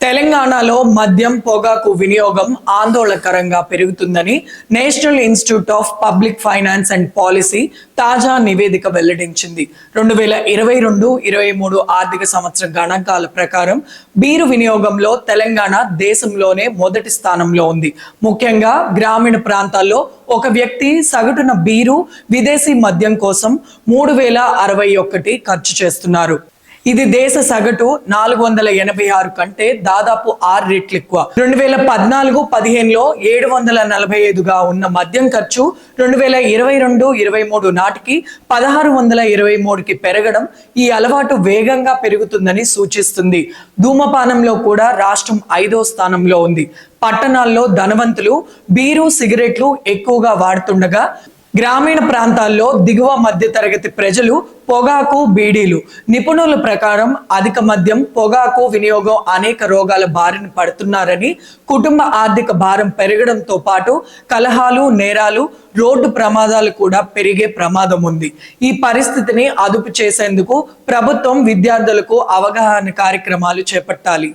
తెలంగాణలో మద్యం పొగాకు వినియోగం ఆందోళనకరంగా పెరుగుతుందని national institute of public finance and policy తాజా నివేదిక వెల్లడించింది. 2022-23 ఆర్థిక సంవత్సరం గణాంకాల ప్రకారం బీరు వినియోగంలో తెలంగాణ దేశంలోనే మొదటి స్థానంలో ఉంది. ముఖ్యంగా గ్రామీణ ప్రాంతాల్లో ఒక వ్యక్తి సగటున బీరు, విదేశీ మద్యం కోసం 3061 ఖర్చు చేస్తున్నారు. ఇది దేశ సగటు 486 కంటే దాదాపు 6 రెట్లు ఎక్కువ. 2014-15లో 745గా ఉన్న మద్యం ఖర్చు 2022-23 నాటికి 1623కి పెరగడం ఈ అలవాటు వేగంగా పెరుగుతుందని సూచిస్తుంది. ధూమపానంలో కూడా రాష్ట్రం 5వ స్థానంలో ఉంది. పట్టణాల్లో ధనవంతులు బీరు, సిగరెట్లు ఎక్కువగా వాడుతుండగా గ్రామీణ ప్రాంతాల్లో దిగువ మధ్య తరగతి ప్రజలు పొగాకు, బీడీలు. నిపుణుల ప్రకారం అధిక మద్యం, పొగాకు వినియోగం అనేక రోగాల బారిన పడుతున్నారని, కుటుంబ ఆర్థిక భారం పెరగడంతో పాటు కలహాలు, నేరాలు, రోడ్డు ప్రమాదాలు కూడా పెరిగే ప్రమాదం ఉంది. ఈ పరిస్థితిని అదుపు చేసేందుకు ప్రభుత్వం విద్యార్థులకు అవగాహన కార్యక్రమాలు చేపట్టాలి.